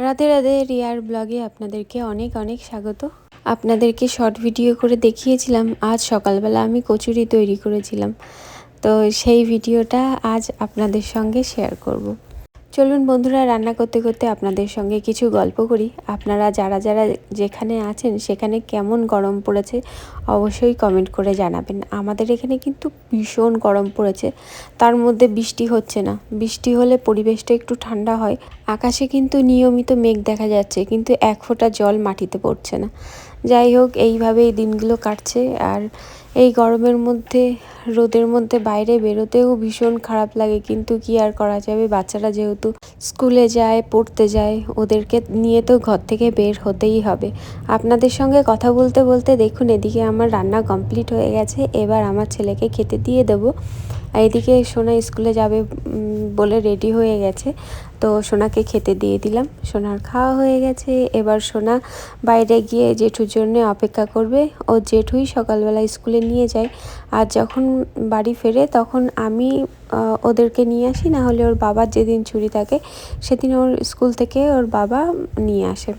রাধে রাধে, রিয়ার ব্লগে আপনাদেরকে অনেক অনেক স্বাগত। আপনাদেরকে শর্ট ভিডিও করে দেখিয়েছিলাম আজ সকালবেলা আমি কচুরি তৈরি করেছিলাম, তো সেই ভিডিওটা আজ আপনাদের সঙ্গে শেয়ার করব। চলুন বন্ধুরা, রান্না করতে করতে আপনাদের সঙ্গে কিছু গল্প করি। আপনারা যারা যারা যেখানে আছেন সেখানে কেমন গরম পড়েছে অবশ্যই কমেন্ট করে জানাবেন। আমাদের এখানে কিন্তু ভীষণ গরম পড়েছে, তার মধ্যে বৃষ্টি হচ্ছে না। বৃষ্টি হলে পরিবেশটা একটু ঠান্ডা হয়। আকাশে কিন্তু নিয়মিত মেঘ দেখা যাচ্ছে, কিন্তু এক ফোঁটা জল মাটিতে পড়ছে না। যাই হোক, এইভাবেই দিনগুলো কাটছে। আর এই গরমের মধ্যে, রোদের মধ্যে বাইরে বেরোতেও ভীষণ খারাপ লাগে, কিন্তু কি আর করা যাবে। বাচ্চারা যেহেতু স্কুলে যায়, পড়তে যায়, ওদেরকে নিয়ে তো ঘর থেকে বের হতেই হবে। আপনাদের সঙ্গে কথা বলতে বলতে দেখুন, এদিকে আমার রান্না কমপ্লিট হয়ে গেছে। এবার আমার ছেলেকে খেতে দিয়ে দেবো। আর এদিকে সোনা স্কুলে যাবে বলে রেডি হয়ে গেছে, তো সোনাকে খেতে দিয়ে দিলাম। সোনার খাওয়া হয়ে গেছে। এবার সোনা বাইরে গিয়ে জেঠুর জন্য অপেক্ষা করবে। ও জেঠুই সকালবেলা স্কুলে নিয়ে যায়, আর যখন বাড়ি ফেরে তখন আমি ওদেরকে নিয়ে আসি, না হলে ওর বাবার যেদিন ছুটি থাকে সেদিন ওর স্কুল থেকে ওর বাবা নিয়ে আসে।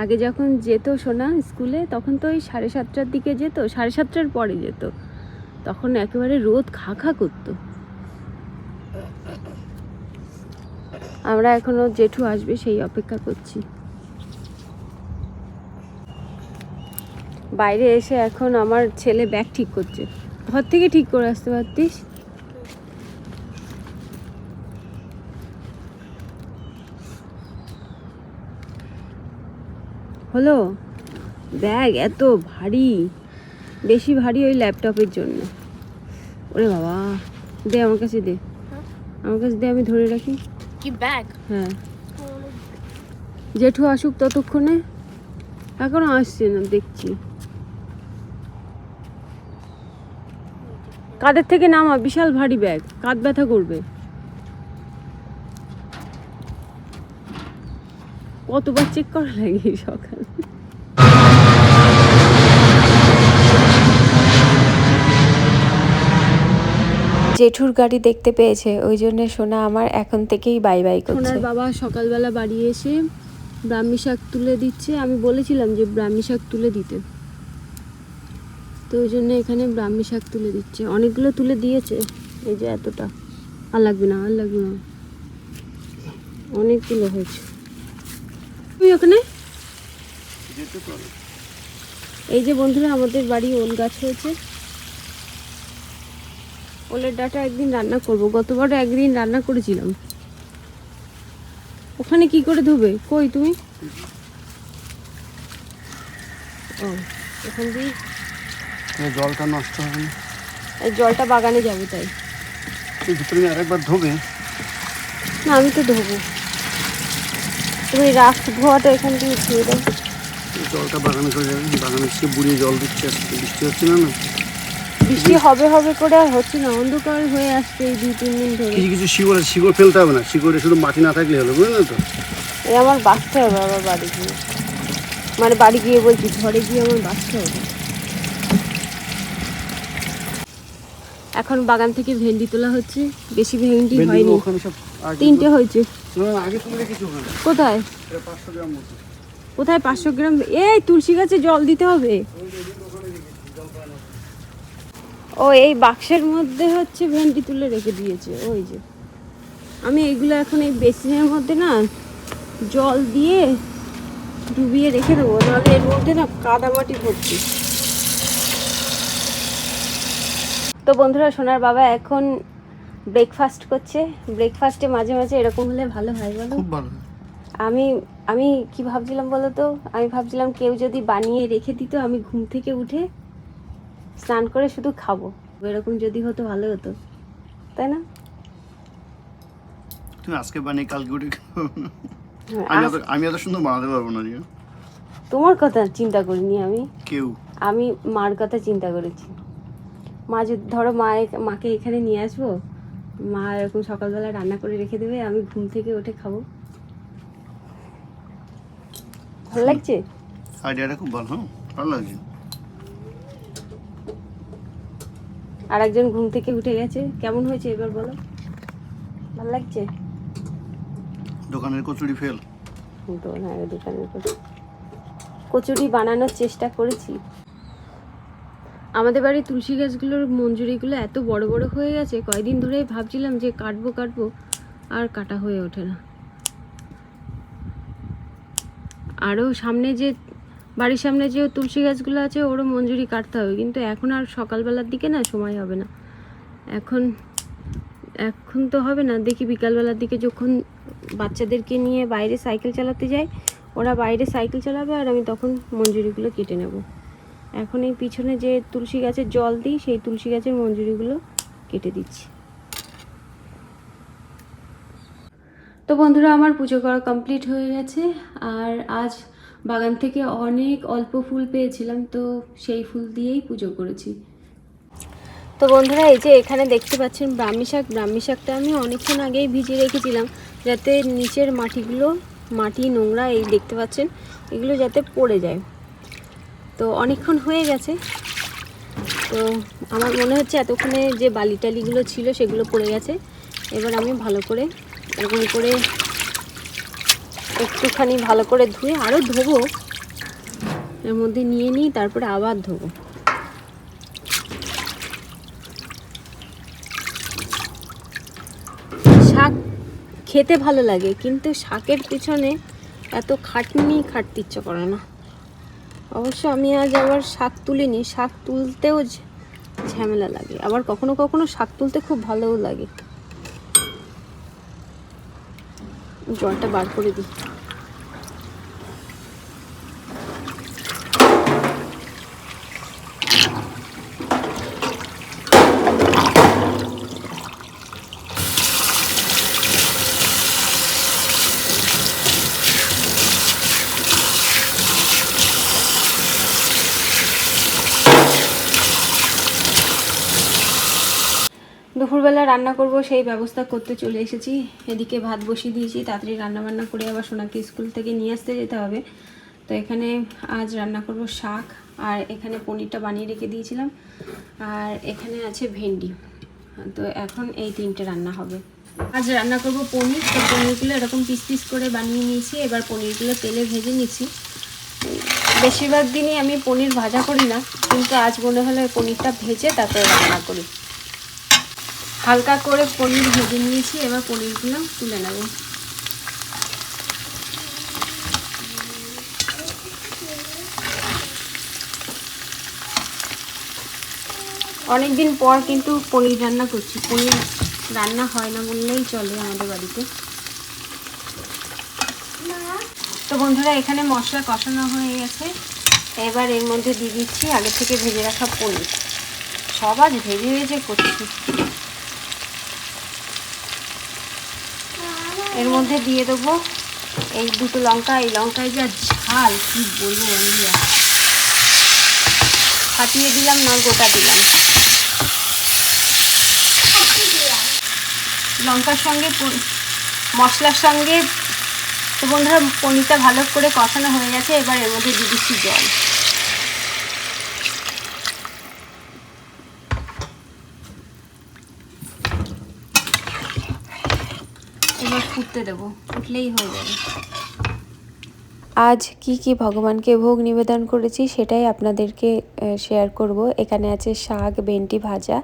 আগে যখন যেত সোনা স্কুলে, তখন তো ওই 7:30টার দিকে যেত, 7:30টার পরে যেত। তখন একেবারে রোদ খা খা করতো। আমরা এখনো জেঠু আসবে সেই অপেক্ষা করছি। বাইরে এসে এখন আমার ছেলে ব্যাগ ঠিক করছে। ঘর থেকে ঠিক করে আসতে পারতিস। হলো, ব্যাগ এত ভারী, বেশি ভারী ওই ল্যাপটপের জন্য। ওরে বাবা, দে আমার কাছে, দে আমার কাছে, দে আমি ধরে রাখি। কি ব্যাগ? হ্যাঁ, জেঠু আসুক ততক্ষণে। এখনো আসছে না দেখছি। কাঁধের থেকে নামা, বিশাল ভারী ব্যাগ, কাঁধ ব্যথা করবে। কতবার চেক করা লাগে সকাল। জেঠুর গাড়ি দেখতে পেয়েছে, ওই জন্য সোনা আমার এখন থেকেই বাই বাই করছে। সোনার বাবা সকালবেলা বাড়ি এসে ব্রাহ্মী শাক তুলে দিচ্ছে। আমি বলেছিলাম যে ব্রাহ্মী শাক তুলে দিতে, তো ওই জন্য এখানে ব্রাহ্মী শাক তুলে দিচ্ছে। অনেকগুলো তুলে দিয়েছে, এই যে এতটা। আর লাগবে না, আর লাগবে না, অনেকগুলো হয়েছে। তুই ওখানে এই যে বন্ধুরা, আমাদের বাড়ি ওল গাছ হয়েছে। ওলের ডাঁটা একদিন রান্না করব। গতবারও একদিন রান্না করেছিলাম। ওখানে কি করে ধোবে? কই তুমি? ও, ওখান দিয়ে জলটা নষ্ট হবে না। এই জলটা বাগানে যাবে, তাই ভিতরে আরেকবার ধোবে না। আমি তো ধোবো, তুমি রাখ, ধোয়াটা এখান দিয়ে ছুঁয়ে দাও। জলটা বাগানে চলে যাবে। বাগানে সে বুড়িয়ে জল দিচ্ছে, আজকে বৃষ্টি হচ্ছে না। বৃষ্টি হবে হবে করে আর হচ্ছে না, অন্ধকার হয়ে আসছে এই 2-3 দিন ধরে। কিছু কিছু শিকড় ফেলতে হবে না, শিকড়ে শুধু মাটি না থাকলে হলো, বুঝলেন তো? এই আমার বাঁচতে হবে আবার বাড়ি গিয়ে, মানে বাড়ি গিয়ে বলছি, ঘরে গিয়ে আমার বাঁচতে হবে। এখন বাগান থেকে ভেন্ডি তোলা হচ্ছে। বেশি ভেন্ডি হয়নি, 3টে হয়েছে। কোথায় কোথায় 500 গ্রাম? এই তুলসী গাছে জল দিতে হবে। ও, এই বাক্সের মধ্যে হচ্ছে ভেন্ডি তুলে রেখে দিয়েছে। ওই যে আমি এইগুলো এখন এই বেসিনের মধ্যে না জল দিয়ে ডুবিয়ে রেখে দেবো, নাহলে এর মধ্যে না কাদামাটি ভর্তি। তো বন্ধুরা, সোনার বাবা এখন ব্রেকফাস্ট করছে। ব্রেকফাস্টে মাঝে মাঝে এরকম হলে ভালো হয়, বলো? খুব ভালো। আমি কি ভাবছিলাম বলো তো? আমি ভাবছিলাম কেউ যদি বানিয়ে রেখে দিত, আমি ঘুম থেকে উঠে স্নান করে শুধু খাবো। এরকম যদি হতো ভালো হতো, তাই না? তুমি আজকে বানিয়ে কালকে উঠে আমি এত সুন্দর বানাতে পারবো না। তোমার কথা চিন্তা করিনি আমি মার কথা চিন্তা করেছি। মা যদি ধরো মাকে এখানে নিয়ে আসবো, মা এরকম সকালবেলা রান্না করে রেখে দেবে, আমি ঘুম থেকে উঠে খাবো। ভালো লাগছে? আইডিয়াটা খুব ভালো। ভালো লাগছে। আর একজন ঘুম থেকে উঠে গেছে। কেমন হয়েছে এবার বলো? ভালো লাগছে? দোকানের কচুরি ফেল। দোকানের কচুরি বানানোর চেষ্টা করেছি। আমাদের বাড়ির তুলসী গাছগুলোর মঞ্জুরিগুলো এত বড় বড় হয়ে গেছে, কয়েকদিন ধরেই ভাবছিলাম যে কাটবো আর কাটা হয়ে ওঠে না। আরও সামনে যে বাড়ির সামনে যে তুলসী গাছগুলো আছে ওরও মঞ্জুরি কাটতে হবে, কিন্তু এখন আর সকালবেলার দিকে না সময় হবে না। এখন তো হবে না, দেখি বিকালবেলার দিকে যখন বাচ্চাদেরকে নিয়ে বাইরে সাইকেল চালাতে যাই, ওরা বাইরে সাইকেল চালাবে আর আমি তখন মঞ্জুরিগুলো কেটে নেব। এখন এই পিছনে যে তুলসী গাছের জল দিই সেই তুলসী গাছের মঞ্জুরিগুলো কেটে দিচ্ছি। তো বন্ধুরা, আমার পুজো করা কমপ্লিট হয়ে গেছে। আর আজ বাগান থেকে অনেক অল্প ফুল পেয়েছিলাম, তো সেই ফুল দিয়েই পুজো করেছি। তো বন্ধুরা, এই যে এখানে দেখতে পাচ্ছেন ব্রাহ্মী শাকটা আমি অনেকক্ষণ আগেই ভিজিয়ে রেখেছিলাম, যাতে নিচের মাটি নোংরা এই দেখতে পাচ্ছেন এগুলো যাতে পড়ে যায়। তো অনেকক্ষণ হয়ে গেছে, তো আমার মনে হচ্ছে এতক্ষণে যে বালিটালিগুলো ছিল সেগুলো পড়ে গেছে। এবার আমি ভালো করে এরকম করে একটুখানি ভালো করে ধুয়ে আরও ধোবো, এর মধ্যে নিয়ে নিই, তারপরে আবার ধোবো। শাক খেতে ভালো লাগে, কিন্তু শাকের পিছনে এত খাটতে ইচ্ছে করে না। অবশ্য আমি আজ আবার শাক তুলিনি, শাক তুলতেও ঝামেলা লাগে, আবার কখনো কখনো শাক তুলতে খুব ভালোও লাগে। জলটা বার করে দিই। দুপুরবেলা রান্না করব সেই ব্যবস্থা করতে চলে এসেছি। এদিকে ভাত বসিয়ে দিয়েছি, তাড়াতাড়ি রান্নাবান্না করে আবার সোনাকে স্কুল থেকে নিয়ে আসতে যেতে হবে। তো এখানে আজ রান্না করব শাক, আর এখানে পনিরটা বানিয়ে রেখে দিয়েছিলাম, আর এখানে আছে ভেন্ডি। তো এখন এই তিনটে রান্না হবে। আজ রান্না করব পনির। তো পনিরগুলো এরকম পিস করে বানিয়ে নিয়েছি, এবার পনিরগুলো তেলে ভেজে নিচ্ছি। বেশিরভাগ দিনই আমি পনির ভাজা করি না, কিন্তু আজ মনে হলো পনিরটা ভেজে তারপরে রান্না করি। হালকা করে পনির ভেজে নিয়েছি, এবার পনিরগুলো তুলে নেব। অনেকদিন পর কিন্তু পনির রান্না করছি। পনির রান্না হয় না বললেই চলে আমাদের বাড়িতে। তো বন্ধুরা, এখানে মশলা কষানো হয়ে গেছে, এবার এর মধ্যে দিয়ে দিচ্ছি আগে থেকে ভেজে রাখা পনির। সব আজ ভেজে করছি। এর মধ্যে দিয়ে দেবো এই দুটো লঙ্কা। এই লঙ্কায় যা ঝাল কি বলবো বন্ধুরা, ফাটিয়ে দিলাম না গোটা দিলাম। লঙ্কার সঙ্গে মশলার সঙ্গে। তো বন্ধুরা, পনিরটা ভালো করে কষানো হয়ে গেছে, এবার এর মধ্যে দিয়ে দিচ্ছি জল। এবার ফুটতে দেবো, ফুটলেই হয়ে যাবে। আজ কি ভগবানকে ভোগ নিবেদন করেছি সেটাই আপনাদেরকে শেয়ার করব। এখানে আছে শাক, ভেন্ডি ভাজা,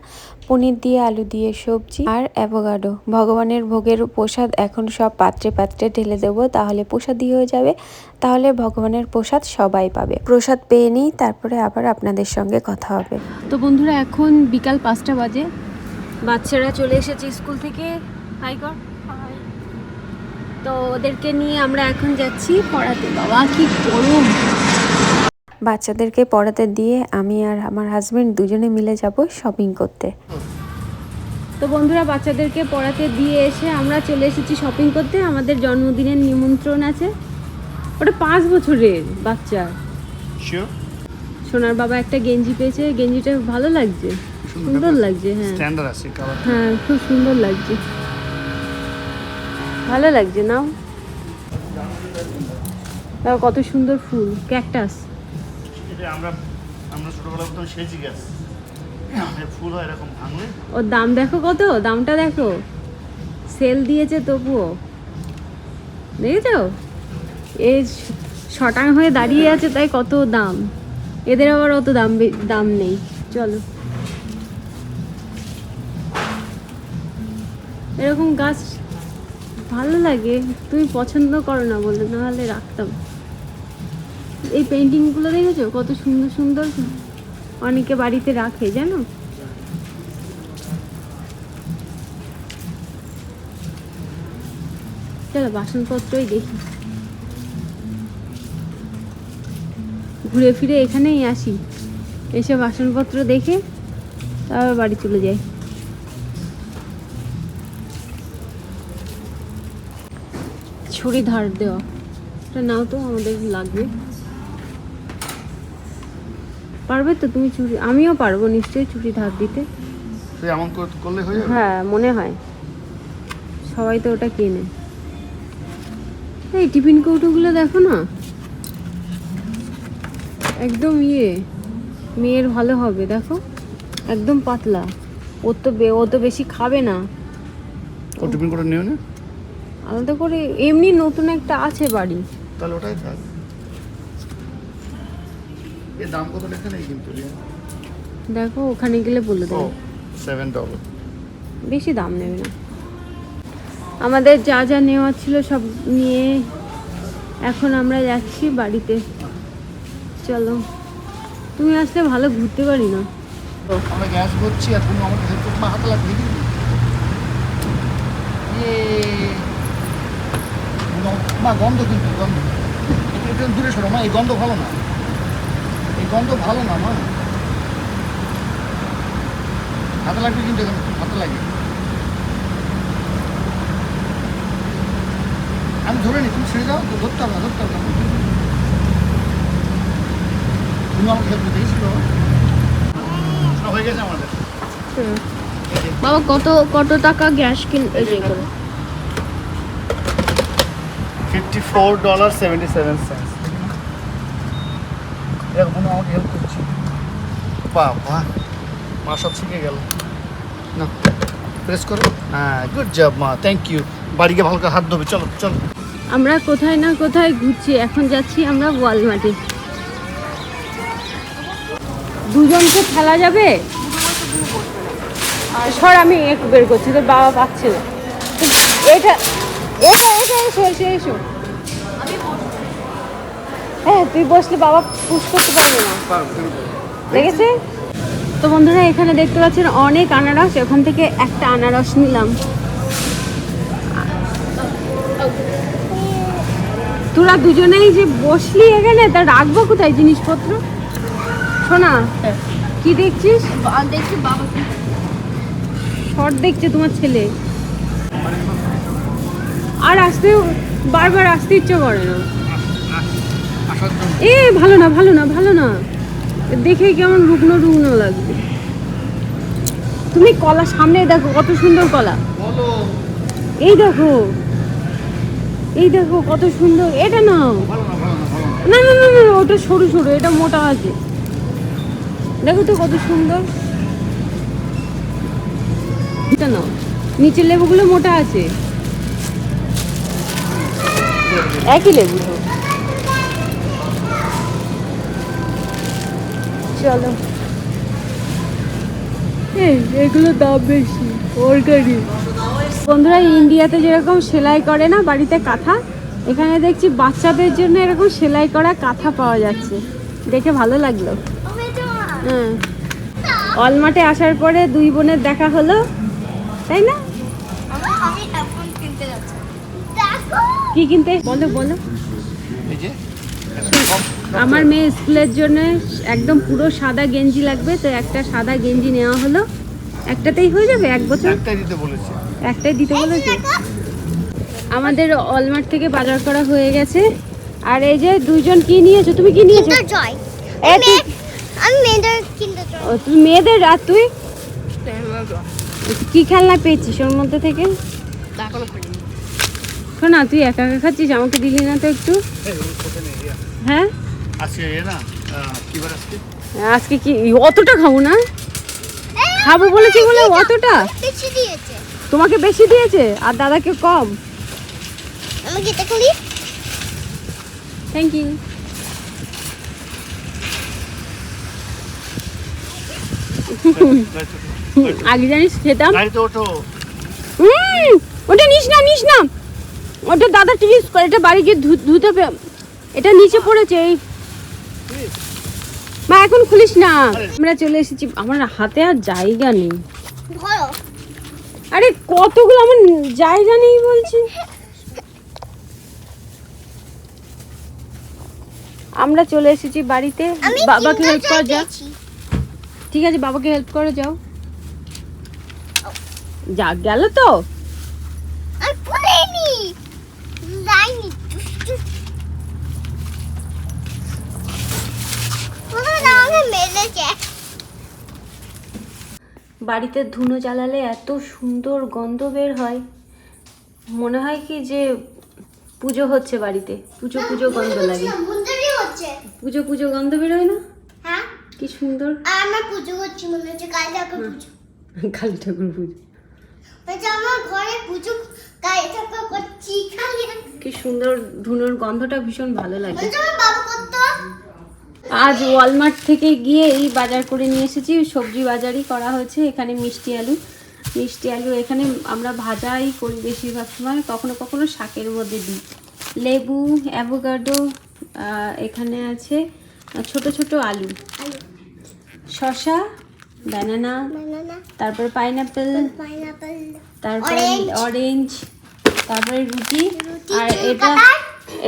পনির দিয়ে আলু দিয়ে সবজি আর অ্যাভোকাডো। ভগবানের ভোগের প্রসাদ এখন সব পাত্রে ঢেলে দেবো, তাহলে প্রসাদই হয়ে যাবে। তাহলে ভগবানের প্রসাদ সবাই পাবে। প্রসাদ পেয়ে নিই, তারপরে আবার আপনাদের সঙ্গে কথা হবে। তো বন্ধুরা, এখন বিকাল 5টা বাজে, বাচ্চারা চলে এসেছে স্কুল থেকে। হাই কর। তো ওদেরকে নিয়ে আমরা এখন যাচ্ছি পড়াতে। বাবা কি গরম! বাচ্চাদেরকে পড়াতে দিয়ে আমি আর আমার হাজবেন্ড দুজনে মিলে যাব শপিং করতে। তো বন্ধুরা, বাচ্চাদেরকে পড়াতে দিয়ে এসে আমরা চলে এসেছি শপিং করতে। আমাদের জন্মদিনের নিমন্ত্রণ আছে। ওটা 5 বছরের বাচ্চা। সোনার বাবা একটা গেঞ্জি পেয়েছে, গেঞ্জিটা ভালো লাগছে, সুন্দর লাগছে। হ্যাঁ, খুব সুন্দর লাগছে, ভালো লাগছে। নাও, কত সুন্দর ফুল, ক্যাকটাস। আমরা ছোটবেলা প্রথম সেজি গাছ, ফুল হয় এরকম ভাঙলে। ওর দাম দেখো কত, দামটা দেখো, সেল দিয়েছে তবুও। দেখেছো এই শটাং হয়ে দাঁড়িয়ে আছে, তাই কত দাম। এদের আবার অত দাম নেই। চলো, এরকম গাছ ভালো লাগে, তুমি পছন্দ করো না বলে, নাহলে রাখতাম। এই পেন্টিংগুলো দেখেছো কত সুন্দর সুন্দর, অনেকে বাড়িতে রাখে জানো। চলো বাসনপত্রই দেখি, ঘুরে ফিরে এখানেই আসি, এসে বাসনপত্র দেখে তারপর বাড়ি চলে যাই। ছুরি ধার দেওয়া, এটা নাও তো, আমাদের লাগবে। পারবে তো তুমি ছুরি? আমিও পারবো নিশ্চয়ই ছুরি ধার দিতে। তুই এমন করলে হয়ে যাবে। হ্যাঁ মনে হয়, সবাই তো ওটা কেনে। এই টিফিন কৌটোগুলো দেখো না, একদম মেয়ের ভালো হবে, দেখো একদম পাতলা। ও তো বেশি খাবে না। ও টিফিন করে নিও না, আলাদা করে এমনি নতুন একটা আছে বাড়ি, তাহলে ওটাই থাক। এর দাম কত লেখা নেই কিন্তু। দেখো ওখানে গেলে বলে দেবো। $7। বেশি দাম নেবে না। আমাদের যা যা নেওয়া ছিল সব নিয়ে এখন আমরা যাচ্ছি বাড়িতে। চলো, তুমি আসলে ভালো ঘুরতে পারি না। আমরা গ্যাস ভরছি আর তুমি আমাকে হেল্প করতে হাতে লাগিয়ে দিবি। মা গন্ধ, কিন্তু গন্ধ একটু দূরে সরো মা, এই গন্ধ ভালো না, এই গন্ধ ভালো না মা। হাতে লাগবে কিন্তু, হাতে লাগে। আমি ধরে নি, তুমি ছেড়ে যাও তো, ধরতে হবে না, ধরতে হবে না। তুমি আমাকে হেল্প করতে গেছিল, হয়ে গেছে আমাদের। বাবা কত টাকা গ্যাস $54.77। এরকম আমাকে হেল্প করছি। বাবা, মা সব শিখে গেল না। প্রেস করো, হ্যাঁ, গুড জব মা, থ্যাংক ইউ। বাড়িকে ভালো করে হাত ধোবে। চলো চলো, আমরা কোথায় না কোথায় ঘুরছি। এখন যাচ্ছি আমরা ওয়ালমার্টে। দুজনকে খেলা যাবে? সর, আমি এক বের করছি, তোর বাবা পাচ্ছে না। এটা এসো। হ্যাঁ, তুই বসলে বাবা পুশ করতে পারবে না, দেখেছে তো। বন্ধুরা, এখানে দেখতে পাচ্ছেন অনেক আনারস, ওখান থেকে একটা আনারস নিলাম। তোরা দুজনেই যে বসলি এখানে, তা রাখবো কোথায় জিনিসপত্র? শোনা, কি দেখছিস? দেখছি বাবা শর্ট দেখছে তোমার ছেলে, আর বারবার আসতে ইচ্ছে করে না। এ ভালো না, দেখে কেমন রুগ্ন লাগবে। তুমি কলা সামনে দেখো, কত সুন্দর কলা। এই দেখো কত সুন্দর। এটা নাও। না, ওটা সরু, এটা মোটা আছে। দেখো তো কত সুন্দর। এটা নাও, নিচের লেবুগুলো মোটা আছে, একই লেবু তো। চলো, এগুলো দাম বেশি, অর্গানিক। বন্ধুরা, ইন্ডিয়াতে যেরকম সেলাই করে না বাড়িতে কাঁথা, এখানে দেখছি বাচ্চাদের জন্য এরকম সেলাই করা কাঁথা পাওয়া যাচ্ছে, দেখে ভালো লাগলো। হ্যাঁ, ওয়ালমার্টে আসার পরে দুই বোনের দেখা হলো, তাই না? আমি এখন কিনতে যাচ্ছি। দেখো কি কিনতে বলো। এই যে আমার মেয়ে স্কুলের জন্য একদম পুরো সাদা গেঞ্জি লাগবে, তো একটা সাদা গেঞ্জি নেওয়া হলো। একটাতেই হয়ে যাবে 1 বছর? একটাই দিতে বলেছে। একটাই দিতে বলেছে। আমাদের ওয়ালমার্ট থেকে বাজার করা হয়ে গেছে। আর এই যে দুইজন কি নিয়েছো? তুমি কি নিয়েছো? কিন্ডার জয়। আমি মেয়েদের কিন্ডার জয়। ও, তুমি মেয়েদের। আর তুই কি খেলনা পেয়েছিস ওর মধ্যে থেকে? শোনা, তুই একা খাচ্ছিস, আমাকে দিলি না তো একটু? হ্যাঁ, আজকে না কি বার আজকে? আজকে কি অতটা খাবো না? খাবো বলেছি বলে অতটা? বেশি দিয়েছে। তোমাকে বেশি দিয়েছে আর দাদাকে কম? আমি গেটটা খুলি। Thank you. আগে জানিস খেতাম। গাড়িতে ওঠো। ওটা নিস না ওটা দাদা টিস করে, এটা বাড়ি গিয়ে ধুতে হবে। এটা নিচে পড়েছে এই মা, এখন খুলিস না। আমরা চলে এসেছি, আমার হাতে আর জায়গা নেই। ধরো। আরে কতগুলো, আমার জায়গা নেই বলছি। আমরা চলে এসেছি বাড়িতে। আমি বাবাকে হেল্প করা যা। পেয়েছি। ঠিক আছে, বাবাকে হেল্প করে যাও। যা গেল তো। আমি খুলিনি। লাইনি। আমাকে মেরেছে। বাড়িতে ধুনো জ্বালালে এত সুন্দর গন্ধ বের হয়, মনে হয় কি যে পুজো হচ্ছে বাড়িতে। পুজো পুজো গন্ধ লাগে। মন্দিরই হচ্ছে। পুজো পুজো গন্ধ বের হয় না? হ্যাঁ, কি সুন্দর। আমরা পুজো করছি মনে হচ্ছে কালী ঠাকুর পুজো। কালী ঠাকুর পুজো, বলছে আমার ঘরে পুজো কালী ঠাকুর করছি কালী ঠাকুর। কি সুন্দর। ধুনোর গন্ধটা ভীষণ ভালো লাগে। বলছে আমার বাবা করতো। আজ ওয়ালমার্ট থেকে গিয়ে এই বাজার করে নিয়ে এসেছি। সবজি বাজারই করা হয়েছে। এখানে মিষ্টি আলু এখানে আমরা ভাজাই করি বেশিরভাগ সময়, কখনো কখনো শাকের মধ্যে দিই। লেবু, অ্যাভোকাডো, এখানে আছে ছোট ছোট আলু, শসা, ব্যানানা, তারপর পাইনাপেল, তারপর অরেঞ্জ, তারপরে রুটি। আর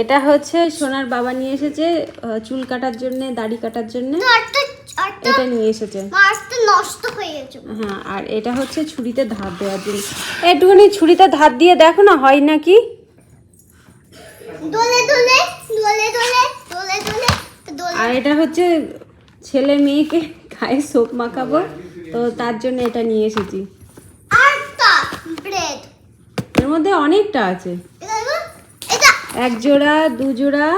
এটা হচ্ছে সোনার বাবা নিয়ে এসেছে চুল কাটার জন্য, দাড়ি কাটার জন্য। এটা নিয়ে এসেছে। মাছটা নষ্ট হয়ে গেছে। হ্যাঁ, আর এটা হচ্ছে ছুরিতে ধার দেওয়ার জন্য। একটুখানি ছুরিতে ধার দিয়ে দেখো না হয় নাকি। দোলে দোলে দোলে দোলে দোলে দোলে দোলে। আর এটা হচ্ছে ছেলে মেয়েকে গায়ে সোপ মাখাবো, তো তার জন্য এটা নিয়ে এসেছি। আরটা ব্রেড। এর মধ্যে অনেকটা আছে। এটা এক জোড়া, দু জোড়া,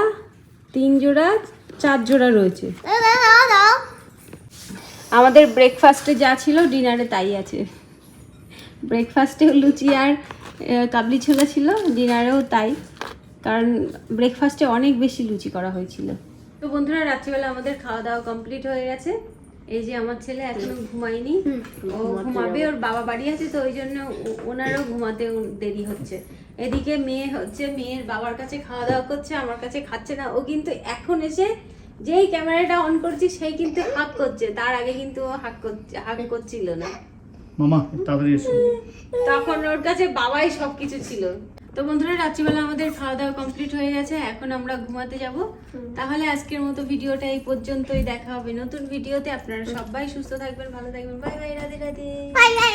তিন জোড়া, 4 জোড়া রয়েছে। দাও। আমাদের ব্রেকফাস্টে যা ছিল ডিনারে তাই আছে। ব্রেকফাস্টেও লুচি আর কাবলি ছোলা ছিল, ডিনারেও তাই, কারণ ব্রেকফাস্টে অনেক বেশি লুচি করা হয়েছিল। তো বন্ধুরা, রাত্রিবেলা আমাদের খাওয়া দাওয়া কমপ্লিট হয়ে গেছে। এই যে আমার ছেলে এখনো ঘুমায়নি, ও ঘুমাবে, ওর বাবা বাড়ি আছে তো ওই জন্য ওনারও ঘুমাতে দেরি হচ্ছে। এদিকে মেয়ে হচ্ছে মেয়ের বাবার কাছে খাওয়া দাওয়া করছে, আমার কাছে খাচ্ছে না। ও কিন্তু এখন এসে যেই ক্যামেরাটা অন করছি সেই কিন্তু হাক করছে, তার আগে কিন্তু ও হাক করছিল না। মামা তাড়াতাড়ি এসো। তখন ওর কাছে বাবাই সবকিছু ছিল। তো বন্ধুরা, রাত্রিবেলা আমাদের খাওয়া দাওয়া কমপ্লিট হয়ে গেছে, এখন আমরা ঘুমাতে যাব। তাহলে আজকের মতো ভিডিওটা এই পর্যন্তই। দেখা হবে নতুন ভিডিওতে। আপনারা সবাই সুস্থ থাকবেন, ভালো থাকবেন। Bye bye, Radhe Radhe. Bye bye.